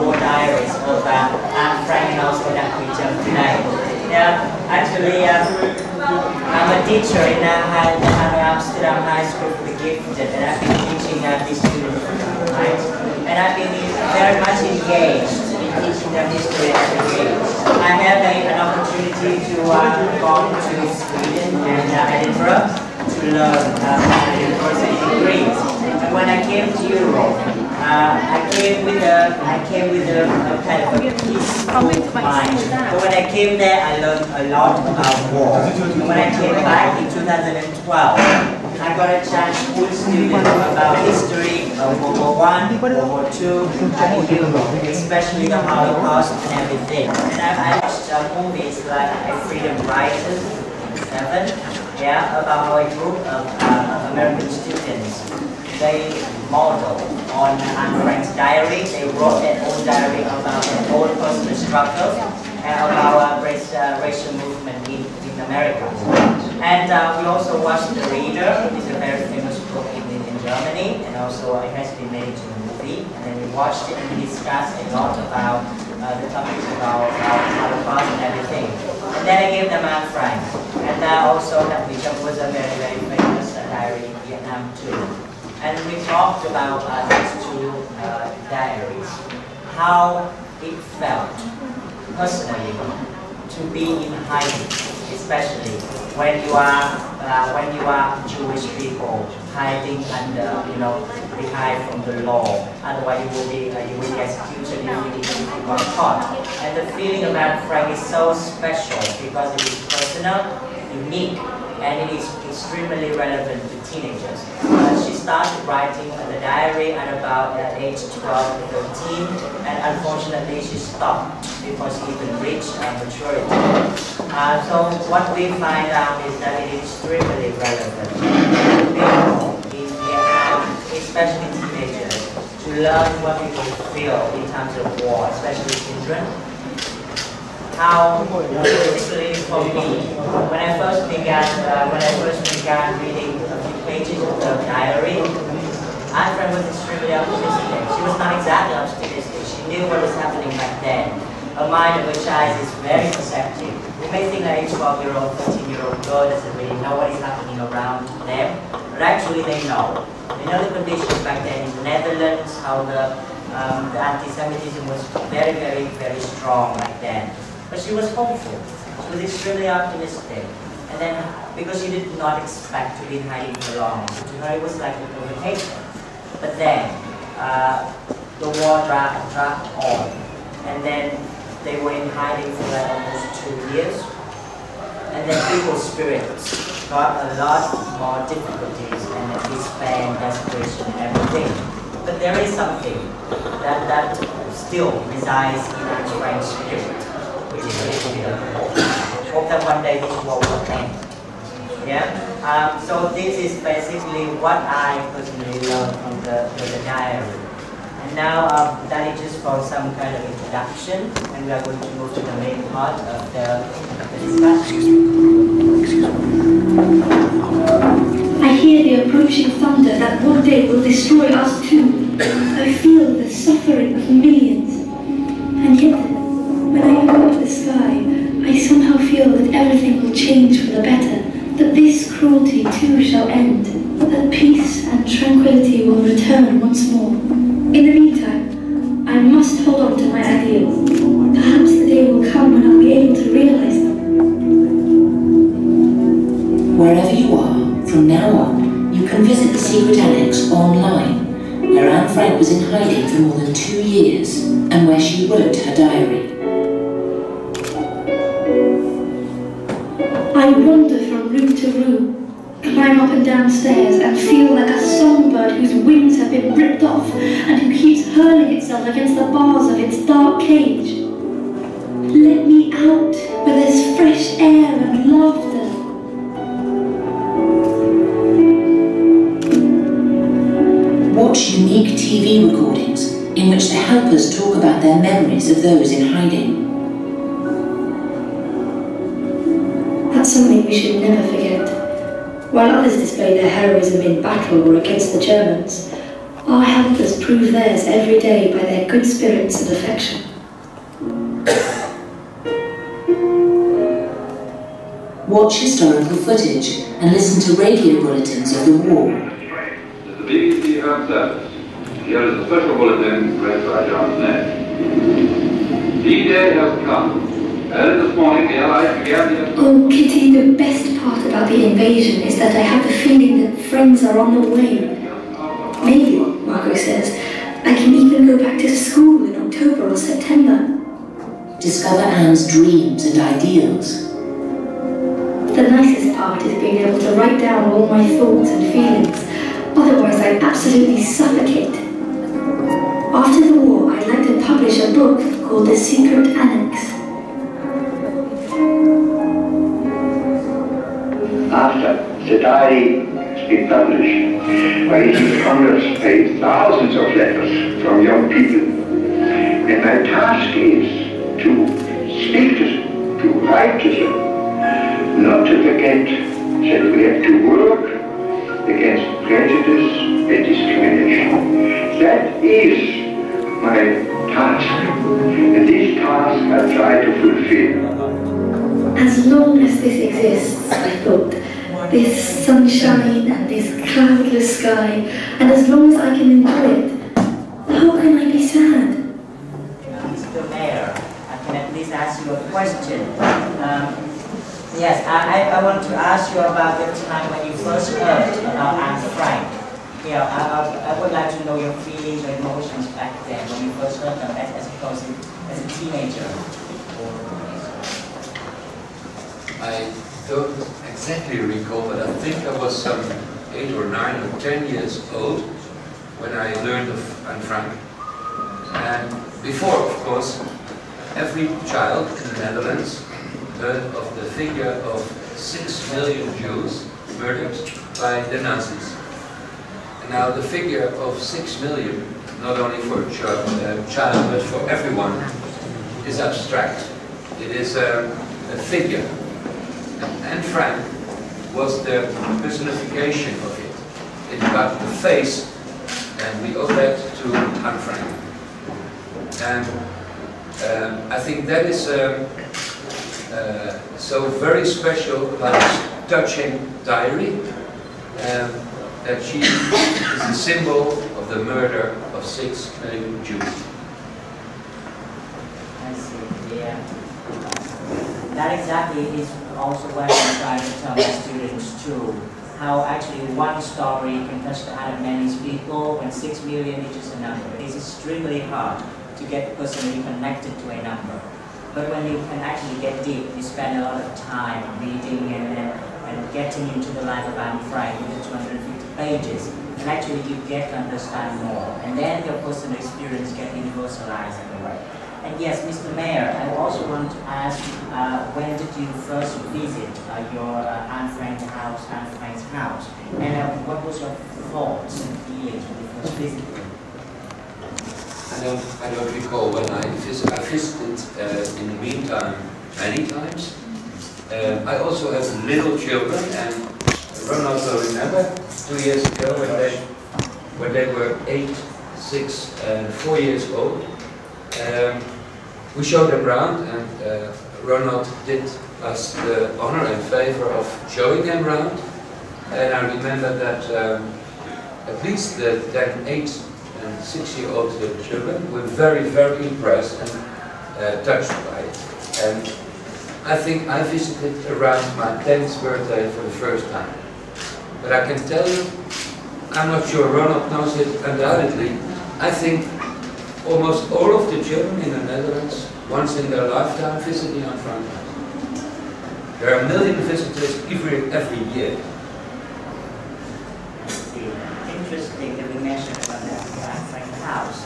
war diaries of Anne Frank and also Trần Nguyệt Hà today. Yeah, actually, I'm a teacher in Amsterdam High School for the Gifted, and I've been teaching these students, right? And I've been very much engaged in teaching them history every day. I had an opportunity to go to Sweden and Edinburgh to learn university degrees. And when I came to Europe, I came with a kind of a peaceful mind. But when I came there, I learned a lot about war. And when I came back in 2012, I got a chance to school students about history of World War I, World War II, especially the Holocaust and everything. And I watched movies like Freedom Writers, 7, yeah, about a group of American students. They modeled on Anne Frank's diary. They wrote their own diary about their own personal struggles and about racial movement in America. And we also watched The Reader, which is a very famous book in Germany, and also it has been made into a movie. And then we watched it and we discussed a lot about the topics about Holocaust and everything. And then I gave them Anne Frank. And also that was a very, very famous diary in Vietnam too. And we talked about these two diaries, how it felt personally to be in hiding, especially when you are Jewish people hiding under, behind from the law. Otherwise, you will be executed if you got caught. And the feeling of Anne Frank is so special because it is personal, unique, and it is extremely relevant to teenagers. She started writing the diary at about age 12 to 13, and unfortunately she stopped before she even reached maturity. So what we find out is that it is extremely relevant in Vietnam, especially teenagers, to learn what people feel in terms of war, especially children. How, particularly for me, when I first began reading a few pages of the diary, Anne Frank was extremely optimistic. She was not exactly optimistic. She knew what was happening back then. A mind of a child is very perceptive. You may think that a 12-year-old, 13-year-old girl doesn't really know what is happening around them, but actually they know. They know the conditions back then in the Netherlands, how the anti-Semitism was very, very, very strong back then. But she was hopeful. She was extremely optimistic. And then, because she did not expect to be in hiding for long, to her it was like a provocation. But then, the war dragged on. And then, they were in hiding for like almost 2 years. And then people's spirits got a lot more difficulties and despair and desperation and everything. But there is something that still resides in Anne Frank's spirit. Hope that one day this war will end. Yeah. So this is basically what I personally learned from the diary. And now that is just for some kind of introduction, and we are going to move to the main part of the discussion. I hear the approaching thunder that one day will destroy us too. I feel the suffering of millions, and yet, when I look up at the sky, I somehow feel that everything will change for the better, that this cruelty too shall end, that peace and tranquility will return once more. In the meantime, I must hold on to my ideals. Perhaps the day will come when I'll be able to realize them. Wherever you are, from now on, you can visit the secret annex online, where Anne Frank was in hiding for more than 2 years, and where she wrote her diary. I wander from room to room, climb up and down stairs, and feel like a songbird whose wings have been ripped off and who keeps hurling itself against the bars of its dark cage. Let me out where there's fresh air and laughter. Watch unique TV recordings in which the helpers talk about their memories of those in hiding. That's something we should never forget. While others display their heroism in battle or against the Germans, Our helpers prove theirs every day by their good spirits and affection. Watch historical footage and listen to radio bulletins of the war. The BBC Home Service. Here is a special bulletin read by John Smith. D-Day has come. Early this morning, the Allies began the... Oh, Kitty, the best part about the invasion is that I have the feeling that friends are on the way. Maybe, Margot says, I can even go back to school in October or September. Discover Anne's dreams and ideals. The nicest part is being able to write down all my thoughts and feelings. Otherwise, I absolutely suffocate. After the war, I'd like to publish a book called The Secret Annex. After the diary has been published, I receive hundreds, thousands of letters from young people. And my task is to speak to them, to write to them, not to forget that we have to work against prejudice and discrimination. That is my task, and this task I try to fulfill. As long as this exists, I thought, this sunshine and this cloudless sky, and as long as I can enjoy it, how can I be sad? Mr. Mayor, I can at least ask you a question. Yes, I want to ask you about the time when you first heard about Anne Frank. You know, I would like to know your feelings or emotions back then when you first heard them as opposed to as a teenager. I don't exactly recall, but I think I was some 8 or 9 or 10 years old when I learned of Anne Frank. And before, of course, every child in the Netherlands heard of the figure of 6 million Jews murdered by the Nazis. And now the figure of 6 million, not only for a child but for everyone, is abstract. It is a figure. And Anne Frank was the personification of it. It got the face, and we owe that to Anne Frank. And I think that is so very special about this touching diary, that she is a symbol of the murder of 6 million Jews. I see, yeah. That exactly is also what I'm trying to tell my students too. How actually one story can touch the heart of many people when 6 million is just a number. It is extremely hard to get personally connected to a number. But when you can actually get deep, you spend a lot of time reading and getting into the life of Anne Frank with the 250 pages, and actually you get to understand more. And then your personal experience gets universalized in a way. And yes, Mr. Mayor, I also want to ask, when did you first visit your Anne Frank's house? And what was your thoughts and feelings when you first visited? I don't recall when I visited in the meantime many times. I also have little children, and Ronald will remember 2 years ago when they were 8, 6, and 4 years old. We showed them around, and Ronald did us the honor and favor of showing them around. And I remember that at least the then 8 and 6-year-old little children were very, very impressed and touched by it. And I think I visited around my 10th birthday for the first time. But I can tell you, I'm not sure Ronald knows it undoubtedly, I think almost all of the children in the Netherlands, once in their lifetime, visit the Anne Frank house. There are 1 million visitors every year. Interesting that we mentioned about the Anne Frank house.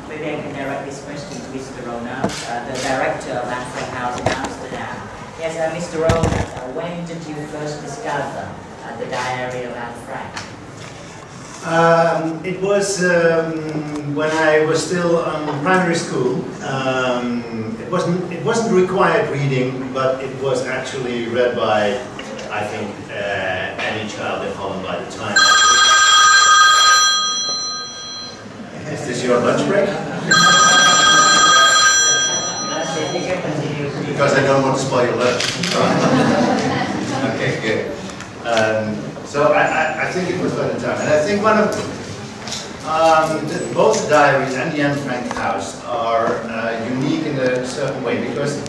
Maybe I can direct this question to Mr. Ronald, the director of Anne Frank House in Amsterdam. Yes, Mr. Ronald, when did you first discover the diary of Anne Frank? It was when I was still in primary school. It wasn't required reading, but it was actually read by, I think, any child in Holland by the time. think one of both the diaries and the Anne Frank house are unique in a certain way, because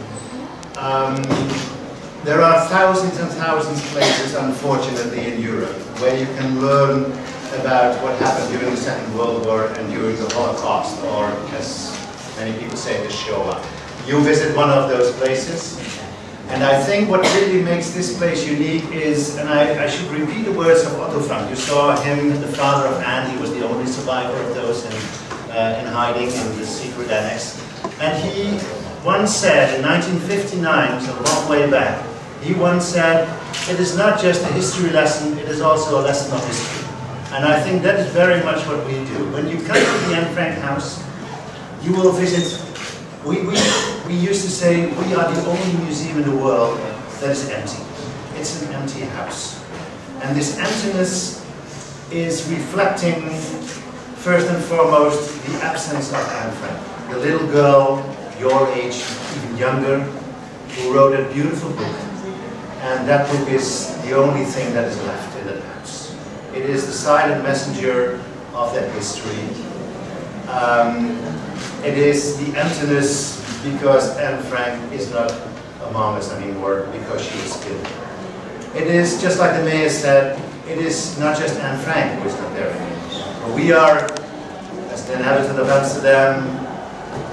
there are thousands and thousands of places, unfortunately, in Europe where you can learn about what happened during the Second World War and during the Holocaust, or as many people say, the Shoah. You visit one of those places, and I think what really makes this place unique is, and I should repeat the words of Otto Frank. You saw him, the father of Anne. He was the only survivor of those in hiding in the secret annex. And he once said, in 1959, so a long way back, he once said, "It is not just a history lesson, it is also a lesson of history." And I think that is very much what we do. When you come to the Anne Frank house, you will visit, we used to say, we are the only museum in the world that is empty. It's an empty house. And this emptiness is reflecting, first and foremost, the absence of Anne Frank. The little girl, your age, even younger, who wrote a beautiful book. And that book is the only thing that is left in that house. It is the silent messenger of that history. It is the emptiness because Anne Frank is not among us anymore, because she is killed. It is, just like the mayor said, it is not just Anne Frank who is not there anymore. We are, as the inhabitant of Amsterdam,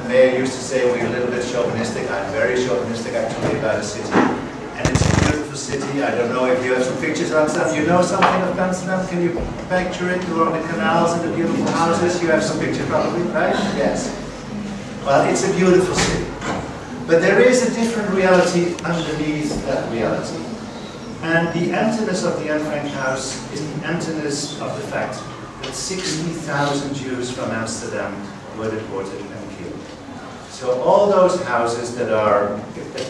the mayor used to say we're a little bit chauvinistic. I'm very chauvinistic actually about the city. And it's a beautiful city. I don't know if you have some pictures of Amsterdam. You know something of Amsterdam? Can you picture it? You're on the canals and the beautiful houses. You have some pictures probably, right? Yes. Well, it's a beautiful city. But there is a different reality underneath that reality. And the emptiness of the Anne Frank house is the emptiness of the fact that 60,000 Jews from Amsterdam were deported and killed. So all those houses that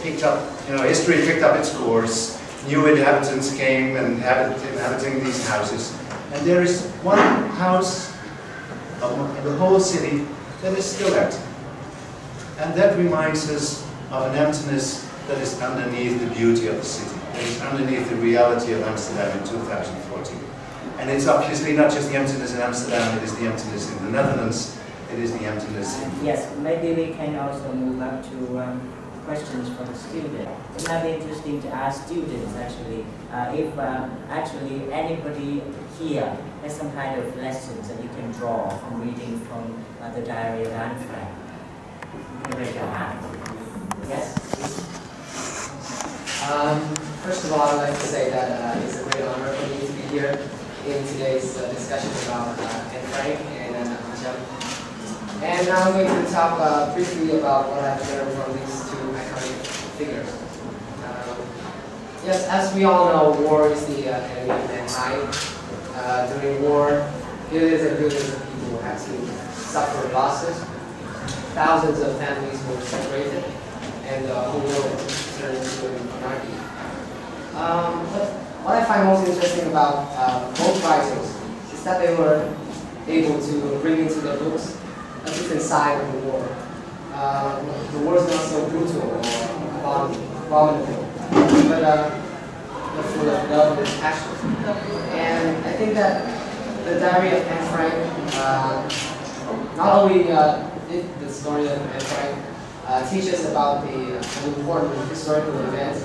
picked up, history picked up its course, new inhabitants came and inhabiting these houses. And there is one house in the whole city that is still empty. And that reminds us of an emptiness that is underneath the beauty of the city. That is underneath the reality of Amsterdam in 2014. And it's obviously not just the emptiness in Amsterdam, it is the emptiness in the Netherlands, it is the emptiness in... Yes, maybe we can also move up to questions for the student. It might be interesting to ask students actually, if actually anybody here has some kind of lessons that you can draw from reading from the diary of Anne Frank. You can raise your hand. Yes? First of all, I'd like to say that it's a great honor for me to be here in today's discussion about Anne Frank and Chân. And now I'm going to talk briefly about what I've learned from these two iconic figures. Yes, as we all know, war is the enemy of mankind. During war, billions and billions of people have to suffer losses. Thousands of families were separated, and the whole world turned into an anarchy. But what I find most interesting about both writers is that they were able to bring into their books a different side of the war. The war is not so brutal or abominable, but full of love and passion. And I think that the diary of Anne Frank not only did the story of Anne Frank teach us about an important historical event,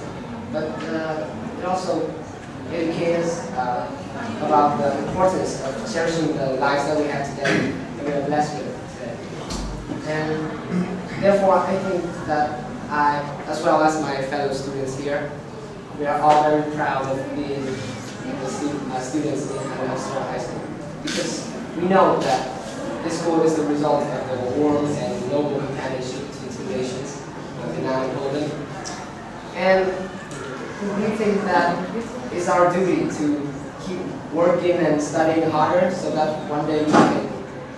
but it also educates us about the importance of cherishing the lives that we have today and we are blessed with today. And therefore, I think that I, as well as my fellow students here, we are all very proud of being the students in Amsterdam High School, because we know that this school is the result of the warm and noble companionship between two nations, Vietnam and Poland. And we think that it's our duty to keep working and studying harder so that one day we can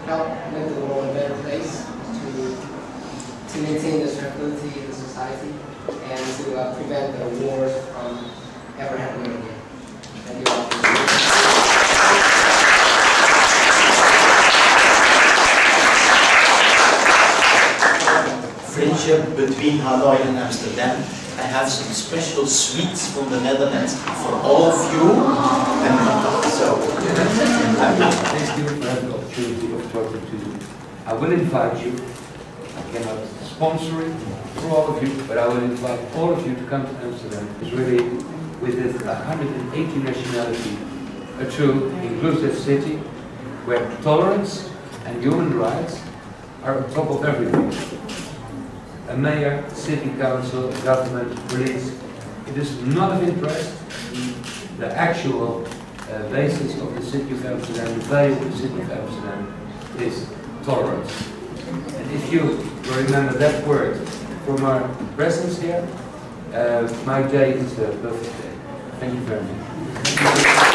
help make the world a better place, to maintain the tranquility in the society, and to prevent the wars from ever happening again. Thank you all. Friendship between Hanoi and Amsterdam, have some special sweets from the Netherlands for all of you. And so, thank you for having the opportunity of talking to you. I will invite you. I cannot sponsor it for all of you, but I will invite all of you to come to Amsterdam. It's really, with its 180 nationality, a true inclusive city where tolerance and human rights are on top of everything. A mayor, city council, government, police. It is not of interest. The actual basis of the city of Amsterdam, the value of the city of Amsterdam is tolerance. And if you remember that word from our presence here, my day is a perfect day. Thank you very much.